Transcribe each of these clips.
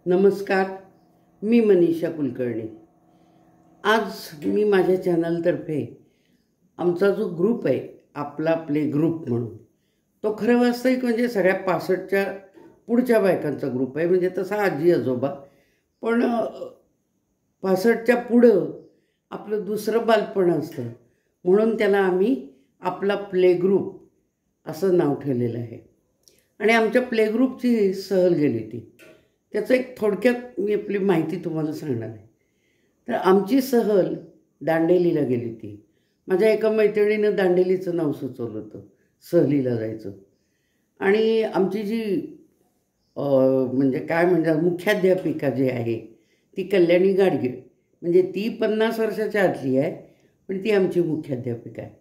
नमस्कार, मी मनीषा कुलकर्णी। आज मी माझ्या चॅनलतर्फे आमचा जो ग्रुप आहे, आपला प्ले ग्रुप म्हणून, तो खरं वास्तविक म्हणजे सगळ्या 65च्या पुढच्या बायकांचा ग्रुप आहे। म्हणजे तसा आजी आजोबा, पण 65च्या पुढं आपलं दुसरं बालपण असतं, म्हणून त्याला आम्ही आपला प्ले ग्रुप असं नाव ठेवलेलं आहे। आणि आमच्या प्ले ग्रुपची सहल गेली ती, त्याचं एक थोडक्यात मी आपली माहिती तुम्हाला सांगणार आहे। तर आमची सहल दांडेलीला गेली ती। माझ्या एका मैत्रिणीनं दांडेलीचं नाव सुचवलं होतं सहलीला जायचं। आणि आमची जी म्हणजे काय म्हणतात मुख्याध्यापिका जी आहे ती कल्याणी गाडगीळ, म्हणजे ती 50 वर्षाच्या आतली आहे, पण ती आमची मुख्याध्यापिका आहे।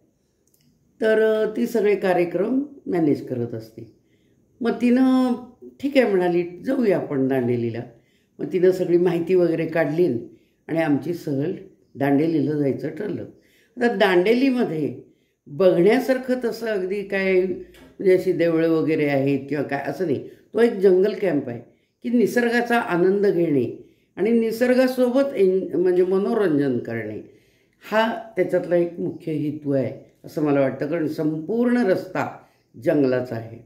तर ती सगळे कार्यक्रम मॅनेज करत असते। मग तिनं ठीक आहे म्हणाली, जाऊया आपण दांडेलीला। मग तिनं सगळी माहिती वगैरे काढली आणि आमची सहल दांडेलीला जायचं ठरलं। आता दांडेलीमध्ये बघण्यासारखं तसं अगदी काय म्हणजे अशी देवळं वगैरे आहेत किंवा काय असं नाही। तो एक जंगल कॅम्प आहे की निसर्गाचा आनंद घेणे आणि निसर्गासोबत म्हणजे मनोरंजन करणे, हा त्याच्यातला एक मुख्य हेतू आहे असं मला वाटतं। कारण संपूर्ण रस्ता जंगलाचा आहे।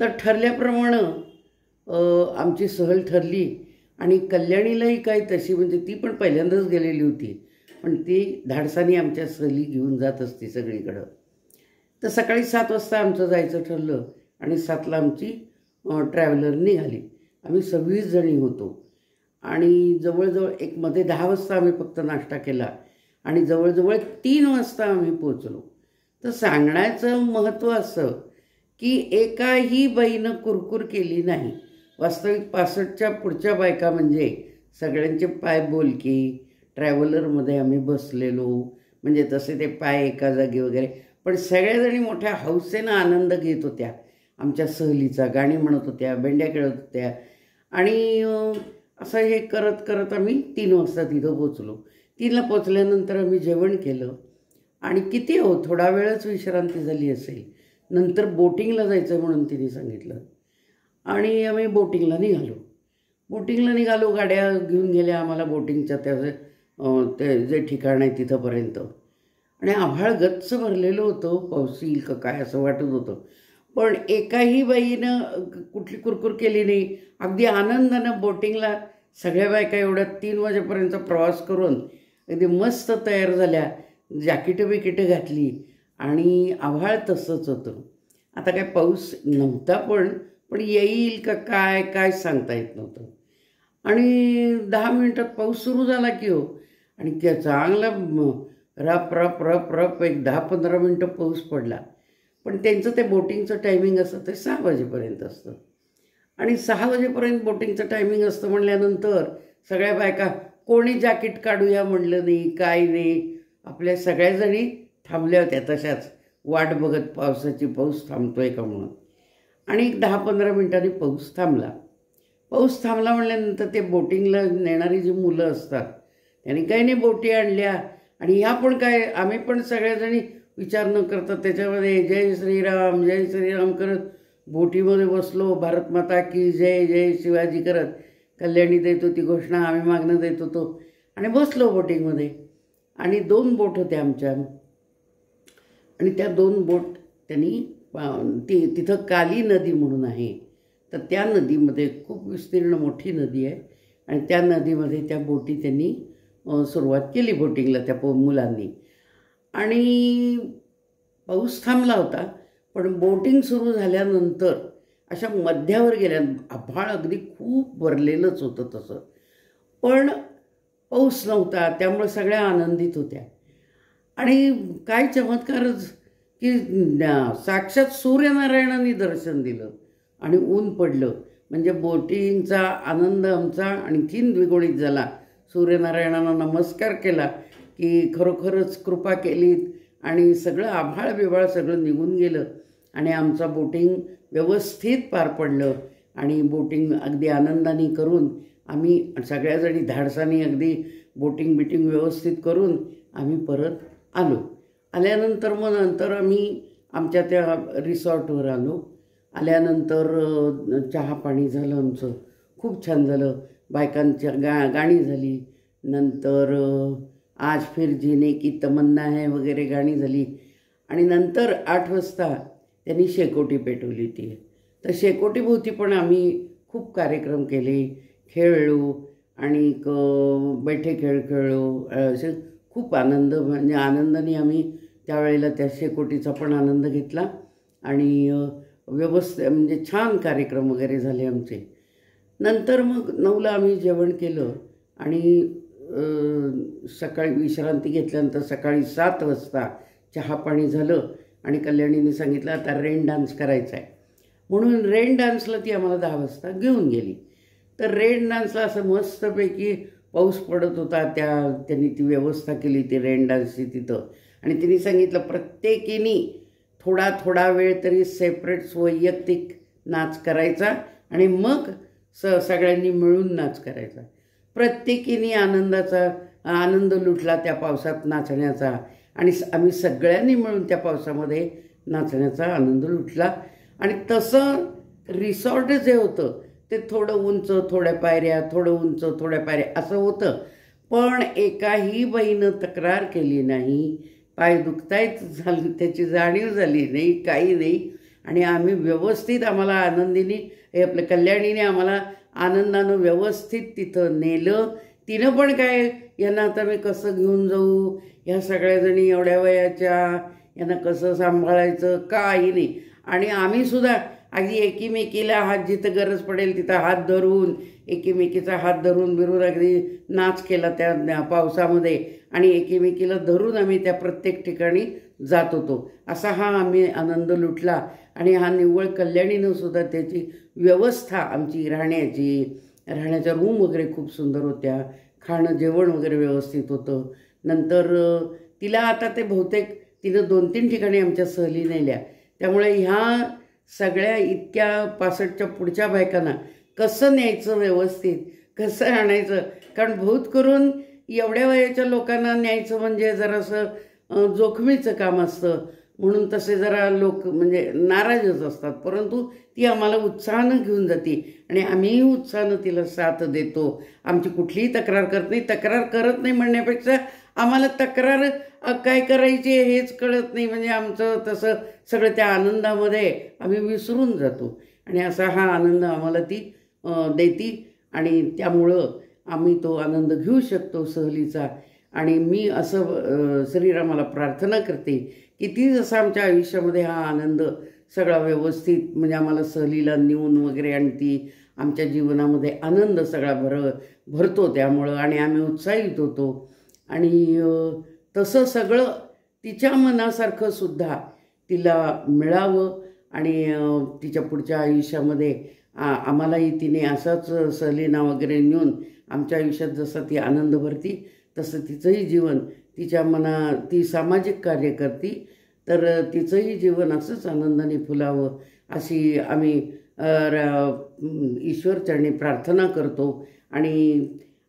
तर ठरल्याप्रमाणे आमची सहल ठरली आणि कल्याणीलाही काय तशी म्हणजे ती पण पहिल्यांदाच गेलेली होती, पण ती धाडसानी आमच्या सहली घेऊन जात असते सगळीकडं। तर सकाळी 7 वाजता आमचं जायचं ठरलं आणि 7ला आमची ट्रॅव्हलर निघाली। आम्ही 26 जणी होतो आणि जवळजवळ एक मध्ये 10 वाजता आम्ही फक्त नाश्ता केला आणि जवळजवळ 3 वाजता आम्ही पोचलो। तर सांगण्याचं महत्त्व असं की एकाही बाईनं कुरकुर केली नाही। वास्तविक 65च्या पुढच्या बायका म्हणजे सगळ्यांचे पाय बोलके, ट्रॅव्हलरमध्ये आम्ही बसलेलो, म्हणजे तसे ते पाय एका जागी वगैरे, पण सगळ्याजणी मोठ्या हौसेनं आनंद घेत होत्या आमच्या सहलीचा। गाणी म्हणत होत्या, बेंड्या खेळत होत्या आणि असं हे करत करत आम्ही 3 वाजता तिथं पोचलो। 3ला पोचल्यानंतर आम्ही जेवण केलं आणि किती थोडा वेळच विश्रांती झाली असेल। नंतर बोटिंगला जायचं म्हणून तिने सांगितलं आणि आम्ही बोटिंगला निघालो। गाड्या घेऊन गेल्या आम्हाला बोटिंगच्या ते जे ठिकाण आहे तिथंपर्यंत। आणि आभाळ गच्च भरलेलं होतं, पाऊस येईल का काय असं वाटत होतं, पण एकाही बाईनं कुठली कुरकुर केली नाही। अगदी आनंदानं बोटिंगला सगळ्या बायका एवढ्या 3 वाजेपर्यंत प्रवास करून अगदी मस्त तयार झाल्या, जॅकेटं बिकेटं घातली आणि आभाळ तसंच होतं। आता काय पाऊस नव्हता, पण येईल का काय काय सांगता येत नव्हतं। आणि 10 मिनिटात पाऊस सुरू झाला की हो, आणि चांगला रप रप रप रप एक 10-15 मिनटं पाऊस पडला। पण त्यांचं ते बोटिंगचं टायमिंग असतं ते 6 वाजेपर्यंत असतं आणि 6 वाजेपर्यंत बोटिंगचं टायमिंग असतं म्हणल्यानंतर सगळ्या बायका कोणी जॅकेट काढूया म्हणलं नाही, काय नाही, आपल्या सगळ्याजणी थांबल्या होत्या तशाच वाट बघत पावसाची, पाऊस थांबतोय का म्हणून। आणि एक 10-15 मिनिटांनी पाऊस थांबला म्हणल्यानंतर ते बोटिंगला नेणारी जी मुलं असतात त्यांनी काही नाही बोटी आणल्या आणि ह्या पण काय आम्ही पण सगळ्याजणी विचार न करता त्याच्यामध्ये जय श्रीराम करत बोटीमध्ये बसलो। भारत माता की जय, जय शिवाजी करत कल्याणी देत होती घोषणा, आम्ही मागणं देत होतो आणि बसलो बोटिंगमध्ये। आणि 2 बोट होत्या आमच्या आणि त्या 2 बोट त्यांनी तिथं काली नदी म्हणून आहे, तर त्या नदीमध्ये खूप विस्तीर्ण मोठी नदी आहे आणि त्या नदीमध्ये त्या बोटी त्यांनी सुरुवात केली बोटिंगला त्या मुलांनी। आणि पाऊस थांबला होता, पण बोटिंग सुरू झाल्यानंतर अशा मध्यावर गेल्या, आभाळ अगदी खूप भरलेलंच होतं तसं, पण पाऊस नव्हता, त्यामुळे सगळ्या आनंदित होत्या। आणि काय चमत्कारच की साक्षात सूर्यनारायणांनी दर्शन दिलं आणि ऊन पडलं, म्हणजे बोटिंगचा आनंद आमचा आणखीन द्विगुणित झाला। सूर्यनारायणांना नमस्कार केला की खरोखरच कृपा केलीत आणि सगळं आभाळ बिभाळ सगळं निघून गेलं आणि आमचा बोटिंग व्यवस्थित पार पडलं। आणि बोटिंग अगदी आनंदाने करून आम्ही सगळ्याजणी धाडसाने अगदी बोटिंग व्यवस्थित करून आम्ही परत आल्यानंतर मग नंतर आम्ही आमच्या त्या रिसॉर्टवर आल्यानंतर चहा पाणी झालं आमचं, खूप छान झालं. बायकांच्या गाणी झाली. नंतर आज फिर जीने की तमन्ना है वगैरे गाणी झाली. आणि नंतर 8 वाजता त्यांनी शेकोटी पेटवली होती. तर शेकोटीभोवती पण आम्ही खूप कार्यक्रम केले, खेळलो आणि बैठे खेळ खेळलो. असे खूप आनंद, म्हणजे आनंदाने आम्ही त्यावेळेला त्या शेकोटीचा पण आनंद घेतला. आणि म्हणजे छान कार्यक्रम वगैरे झाले आमचे. नंतर मग 9ला आम्ही जेवण केलं आणि सकाळी विश्रांती घेतल्यानंतर सकाळी 7 वाजता चहापाणी झालं आणि कल्याणीने सांगितलं आता रेन डान्स करायचा आहे. म्हणून रेन डान्सला ती आम्हाला 10 वाजता घेऊन गेली. तर रेन डान्सला असं मस्तपैकी पाऊस पडत होता. त्यांनी ती व्यवस्था केली ती रेन डान्सची तिथं. आणि तिने सांगितलं प्रत्येकीने थोडा थोडा वेळ तरी सेपरेट वैयक्तिक नाच करायचा आणि मग सगळ्यांनी मिळून नाच करायचा. प्रत्येकीने आनंद लुटला त्या पावसात नाचण्याचा. आणि आम्ही सगळ्यांनी मिळून त्या पावसामध्ये नाचण्याचा आनंद लुटला. आणि तसं रिसॉर्ट जे होतं ते थोडं उंच थोड्या पायऱ्या, थोडं उंच थोड्या पायऱ्या असं होतं. पण एकाही बाईनं तक्रार केली नाही, पाय दुखतायत झाली त्याची जाणीव झाली नाही, काही नाही. आणि आम्ही व्यवस्थित, आम्हाला आनंदीने आपल्या कल्याणीने आम्हाला आनंदानं व्यवस्थित तिथं नेलं. तिनं पण काय, यांना आता मी कसं घेऊन जाऊ, ह्या सगळ्याजणी एवढ्या वयाच्या, यांना कसं सांभाळायचं, काही नाही. आणि आम्हीसुद्धा अगदी एकीमेकीला हात, जिथं गरज पडेल तिथं हात धरून, एकीमेकीचा हात धरून बिरून अगदी नाच केला त्या पावसामध्ये. आणि एकीमेकीला धरून आम्ही त्या प्रत्येक ठिकाणी जात होतो. असा हा आम्ही आनंद लुटला. आणि हा निव्वळ कल्याणीनं सुद्धा त्याची व्यवस्था, आमची राहण्याच्या रूम वगैरे खूप सुंदर होत्या, खाणं जेवण वगैरे व्यवस्थित होतं. नंतर तिला आता ते बहुतेक तिनं 2-3 ठिकाणी आमच्या सहली नेल्या. त्यामुळे ह्या सगळ्या इतक्या 65च्या पुढच्या बायकांना कसं न्यायचं व्यवस्थित, कसं आणायचं, कारण बहुत करून एवढ्या वयाच्या लोकांना न्यायचं म्हणजे जरासं जोखमीचं काम असतं. म्हणून तसे जरा लोक म्हणजे नाराजच असतात. परंतु ती आम्हाला उत्साहानं घेऊन जाते आणि आम्हीही उत्साहानं तिला साथ देतो. आमची कुठलीही तक्रार करत नाही. तक्रार करत नाही म्हणण्यापेक्षा आम्हाला तक्रार काय करायची हेच कळत नाही. म्हणजे आमचं तसं सगळं त्या आनंदामध्ये आम्ही विसरून जातो. आणि असा हा आनंद आम्हाला ती देती. आणि त्यामुळं आम्ही तो आनंद घेऊ शकतो सहलीचा. आणि मी असं श्रीरामाला प्रार्थना करते की ती जसं आमच्या आयुष्यामध्ये हा आनंद सगळा व्यवस्थित, म्हणजे आम्हाला सहलीला नेऊन वगैरे, आणि ती आमच्या जीवनामध्ये आनंद सगळा भरतो त्यामुळं. आणि आम्ही उत्साहित होतो. आणि तसं सगळं तिच्या मनासारखं सुद्धा तिला मिळावं. आणि तिच्या पुढच्या आयुष्यामध्ये आम्हालाही तिने असाच सहलीना वगैरे नेऊन आमच्या आयुष्यात जसं ती आनंद भरती तसं तिचंही जीवन, ती सामाजिक कार्य करते, तर तिचंही जीवन असंच आनंदाने फुलावं अशी आम्ही ईश्वरचरणी प्रार्थना करतो. आणि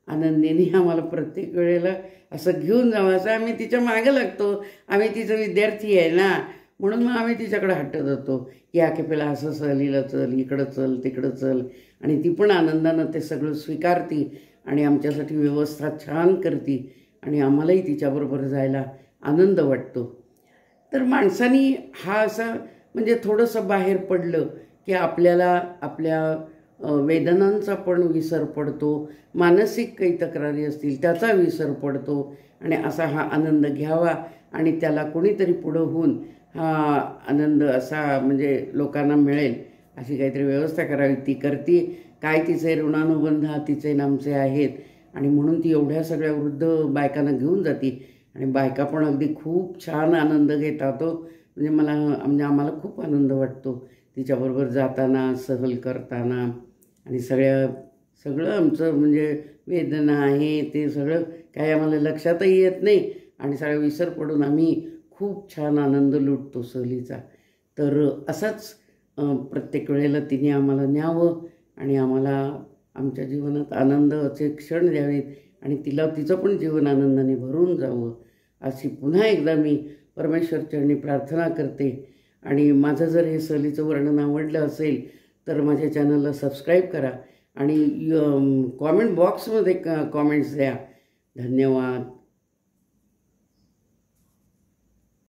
आनंदीने आम्हाला प्रत्येक वेळेला असं घेऊन जावं असं आम्ही तिच्या मागे लागतो. आम्ही तिचं विद्यार्थी आहे ना, म्हणून मग आम्ही तिच्याकडे हटत होतो. या खेपेला असं सहलीला चल, इकडं चल, तिकडं चल. आणि ती पण आनंदानं ते सगळं स्वीकारती आणि आमच्यासाठी व्यवस्था छान करती. आणि आम्हालाही तिच्याबरोबर जायला आनंद वाटतो. तर माणसानी हा असा म्हणजे थोडंसं बाहेर पडलं की आपल्याला आपल्या वेदनांचा पण विसर पडतो, मानसिक काही तक्रारी असतील त्याचा विसर पडतो. आणि असा हा आनंद घ्यावा आणि त्याला कोणीतरी पुढं होऊन हा आनंद असा म्हणजे लोकांना मिळेल अशी काहीतरी व्यवस्था करावी. ती करते काय, तिचे ऋणानुबंध तिचे नामचे आहेत. आणि म्हणून ती एवढ्या सगळ्या वृद्ध बायकांना घेऊन जाते. आणि बायका पण अगदी खूप छान आनंद घेतात. म्हणजे आम्हाला खूप आनंद वाटतो तिच्याबरोबर जाताना, सहल करताना. आणि सगळं आमचं म्हणजे वेदना आहे ते सगळं काही आम्हाला लक्षातही येत नाही. आणि सगळं विसर पडून आम्ही खूप छान आनंद लुटतो सहलीचा. तर असाच प्रत्येक वेळेला तिने आम्हाला न्यावं आणि आम्हाला आमच्या जीवनात आनंदाचे क्षण द्यावेत आणि तिचं पण जीवन आनंदाने भरून जावं अशी पुन्हा एकदा मी परमेश्वरचरणी प्रार्थना करते. आणि माझं जर हे सहलीचं वर्णन आवडलं असेल तर माझ्या चॅनलला सबस्क्राईब करा आणि कॉमेंट बॉक्समध्ये कॉमेंट्स द्या. धन्यवाद.